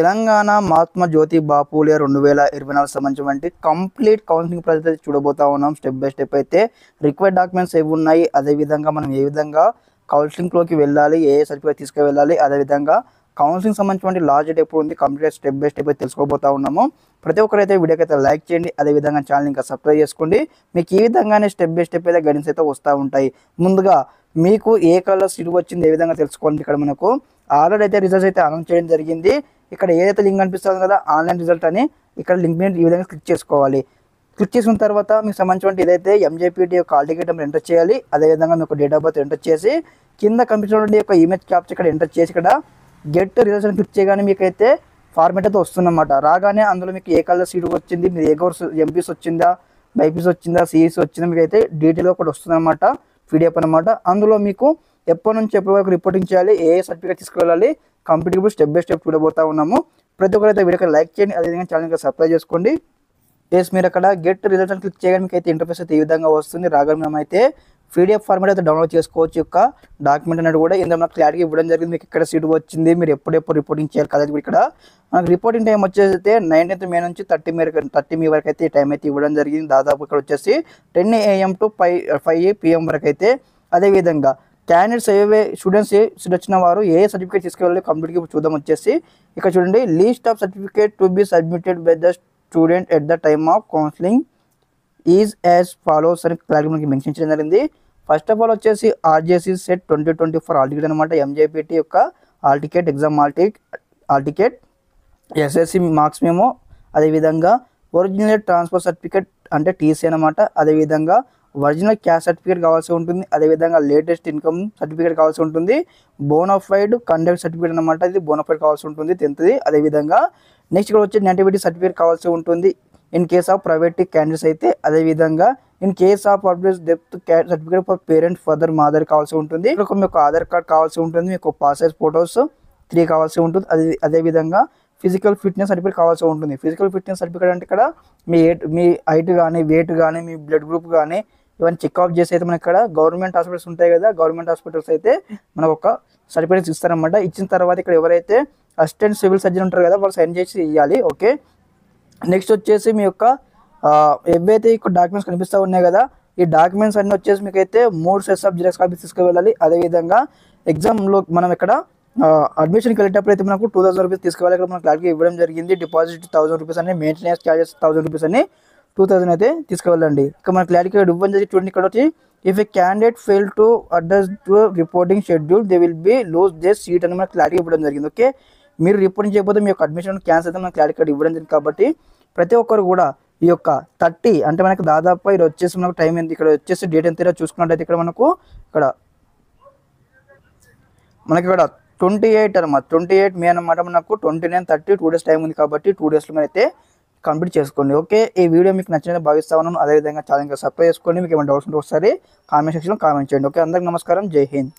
తెలంగాణ మహాత్మా జ్యోతి బాపులే 2024 సంబంధించినటువంటి complete counselling process అయితే చూడబోతా ఉన్నాం. స్టెప్ బై స్టెప్ అయితే రిక్వైర్డ్ డాక్యుమెంట్స్ ఏవి ఉన్నాయి, అదేవిధంగా మనం ఏ విధంగా కౌన్సిలింగ్లోకి వెళ్ళాలి, ఏ సర్టిఫికేట్ తీసుకువెళ్ళాలి, అదేవిధంగా కౌన్సిలింగ్ సంబంధించినటువంటి లాస్ట్ డేట్ ఎప్పుడు ఉంది, కంప్లీట్ స్టెప్ బై స్టెప్ అయితే తెలుసుకోబోతా ఉన్నాము. ప్రతి ఒక్కరైతే వీడియోకి అయితే లైక్ చేయండి, అదేవిధంగా ఛానల్ ఇంకా సబ్స్క్రైబ్ చేసుకోండి. మీకు ఈ విధంగానే స్టెప్ బై స్టెప్ అయితే గైడెన్స్ అయితే వస్తూ ఉంటాయి. ముందుగా మీకు ఏ కలర్ సీట్ వచ్చింది ఏ విధంగా తెలుసుకోండి. ఇక్కడ మనకు ఆల్రెడీ అయితే రిజల్ట్స్ అయితే అనౌన్స్ చేయడం జరిగింది. ఇక్కడ ఏదైతే లింక్ కనిపిస్తుంది కదా ఆన్లైన్ రిజల్ట్ అని, ఇక్కడ లింక్ మీద ఈ విధంగా క్లిక్ చేసుకోవాలి. క్లిక్ చేసిన తర్వాత మీకు సంబంధించిన ఏదైతే ఎంజేపీటీ యొక్క హాల్ టికెట్ ఎంటర్ చేయాలి. అదేవిధంగా మీకు డేట్ ఆఫ్ బర్త్ ఎంటర్ చేసి కింద కనిపించినటువంటి యొక్క ఇమేజ్ క్యాప్చర్ ఇక్కడ ఎంటర్ చేసి ఇక్కడ గెట్ రిజల్ట్స్ అని క్లిక్ చేయగానే మీకు అయితే ఫార్మేట్ అయితే వస్తుందన్నమాట. రాగానే అందులో మీకు ఏ కలర్ సీట్ వచ్చింది, మీరు ఏ కోర్స్ ఎంపీస్ వచ్చిందా, బైపీస్ వచ్చిందా, సిఈసి వచ్చిందా, మీకు అయితే డీటెయిల్గా ఒకటి వస్తుందన్నమాట, పీడిఎఫ్ అనమాట. అందులో మీకు ఎప్పటి నుంచి ఎప్పటి వరకు రిపోర్టింగ్ చేయాలి, ఏ సర్టిఫికేట్ తీసుకువెళ్ళాలి, కంప్లీట్ స్టెప్ బై స్టెప్ చూడబోతా ఉన్నాము. ప్రతి ఒక్కరైతే వీడియోకి లైక్ చేయండి, అదేవిధంగా ఛానల్కి సబ్స్క్రైబ్ చేసుకోండి. మీరు అక్కడ గెట్ రిజల్ట్స్ అని క్లిక్ చేయడానికి మీకు అయితే ఇంటర్ఫేస్ అయితే ఈ విధంగా వస్తుంది. రాగానే మనం అయితే పీడిఎఫ్ ఫార్మేట్ అయితే డౌన్లోడ్ చేసుకోవచ్చు. యొక్క డాక్యుమెంట్ అనేది కూడా ఇందులో మనకు క్లారిటీ ఇవ్వడం జరిగింది. మీకు ఇక్కడ సీట్ వచ్చింది, మీరు ఎప్పుడెప్పుడు రిపోర్టింగ్ చేయాలి కదా. ఇక్కడ మనకు రిపోర్టింగ్ టైం వచ్చేసి 19th May నుంచి 30 May వరకు అయితే ఈ టైం అయితే ఇవ్వడం జరిగింది. దాదాపు ఇక్కడ వచ్చేసి 10 AM to 5 PM వరకు అయితే. అదేవిధంగా క్యాండిడేట్స్ స్టూడెంట్స్ సీట్ వచ్చిన వారు ఏ సర్టిఫికేట్ తీసుకెళ్ళాలి కంప్లీట్గా చూద్దాం. వచ్చేసి ఇక్కడ చూడండి, least of certificate to be submitted by the student at the time of counselling is as follows అని క్లారిటీ మనకి మెన్షన్ చేయడం జరిగింది. ఫస్ట్ ఆఫ్ ఆల్ వచ్చేసి ఆర్జేసీ సెట్ 2024 హాల్ టికెట్ అనమాట. ఎంజేపీటీ యొక్క hall ticket, exam hall ticket, SSC marks memo, అదేవిధంగా original transfer certificate అంటే TC అనమాట. అదేవిధంగా ఒరిజినల్ క్యాస్ట్ సర్టిఫికేట్ కావాల్సి ఉంటుంది. అదేవిధంగా లేటెస్ట్ ఇన్కమ్ సర్టిఫికేట్ కావాల్సి ఉంటుంది. బోనఫైడ్ కండక్ట్ సర్టిఫికేట్ అనమాట, ఇది బోనఫైడ్ కావాల్సి ఉంటుంది 10th. అదేవిధంగా నెక్స్ట్ ఇక్కడ వచ్చి నేటివిటీ సర్టిఫికేట్ కావాల్సి ఉంటుంది in case of private candidates అయితే. అదేవిధంగా in case of public death certificate for parent, father, mother కావాల్సి ఉంటుంది. ఇక్కడ మీకు ఆధార్ కార్డ్ కావాల్సి ఉంటుంది, మీకు పాస్ సైజ్ ఫొటోస్ 3 కావాల్సి ఉంటుంది. అదేవిధంగా ఫిజికల్ ఫిట్నెస్ సర్టిఫికేట్ కావాల్సి ఉంటుంది. ఫిజికల్ ఫిట్నెస్ సర్టిఫికేట్ అంటే ఇక్కడ మీ హైట్ కానీ, వెయిట్ కానీ, మీ బ్లడ్ గ్రూప్ కానీ ఇవన్నీ చెక్అప్ చేసి అయితే మనకి ఇక్కడ గవర్నమెంట్ హాస్పిటల్స్ ఉంటాయి కదా, గవర్నమెంట్ హాస్పిటల్స్ అయితే మనకు ఒక సర్టిఫికేట్స్ ఇస్తారనమాట. ఇచ్చిన తర్వాత ఇక్కడ ఎవరైతే అసిస్టెంట్ సివిల్ సర్జన్ ఉంటారు కదా వాళ్ళు సైన్ చేసి ఇవ్వాలి. ఓకే, నెక్స్ట్ వచ్చేసి మీ యొక్క ఏవైతే ఇక్కడ డాక్యుమెంట్స్ కనిపిస్తూ ఉన్నాయి కదా, ఈ డాక్యుమెంట్స్ అన్నీ వచ్చేసి మీకు అయితే 3 సెట్స్ ఆఫ్ జిరాక్స్ కాపీస్ తీసుకువెళ్ళాలి. అదేవిధంగా ఎగ్జామ్లో మనం ఇక్కడ అడ్మిషన్కి వెళ్ళేటప్పుడు అయితే మనకు 2000 రూపీస్ తీసుకువెళ్ళాలి. ఇక్కడ మనకు క్లారిటీ ఇవ్వడం జరిగింది. డిపాజిట్ 1000 రూపీస్ అని, మెయింటెనెన్స్ ఛార్జెస్ 1000 రూపీస్ అని, 2000 అయితే తీసుకువెళ్ళండి. ఇక్కడ మన క్లారిటీ ఇవ్వడం జరిగింది. చూడండి ఇక్కడ వచ్చి if a candidate fail to address to reporting schedule they will be lose their seat అని మనకు క్లారిటీ ఇవ్వడం జరిగింది. ఓకే, మీరు రిపోర్టింగ్ చేయకపోతే మీ యొక్క అడ్మిషన్ క్యాన్సిల్ అయితే మనకు క్లారిటీ ఇక్కడ ఇవ్వడం జరిగింది. కాబట్టి ప్రతి ఒక్కరు కూడా ఈ యొక్క 30 అంటే మనకు దాదాపు ఇది వచ్చేసి మనకు టైం ఎంత, ఇక్కడ వచ్చేసి డేట్ ఎంత చూసుకున్నట్టయితే ఇక్కడ మనకు ఇక్కడ 28 అనమాట, 28 May అనమాట. మనకు 29, 30 2 days టైం ఉంది. కాబట్టి 2 daysలో మీరు అయితే కంప్లీట్ చేసుకోండి. ఓకే, ఈ వీడియో మీకు నచ్చినట్టు భావిస్తా ఉన్నాను. అదేవిధంగా ఛానల్కి సబ్స్క్రైబ్ చేసుకోండి. మీకు ఏమైనా డౌట్స్ ఉంటే ఒకసారి కామెంట్ సెక్షన్లో కామెంట్ చేయండి. ఓకే, అందరికి నమస్కారం, జై హింద్.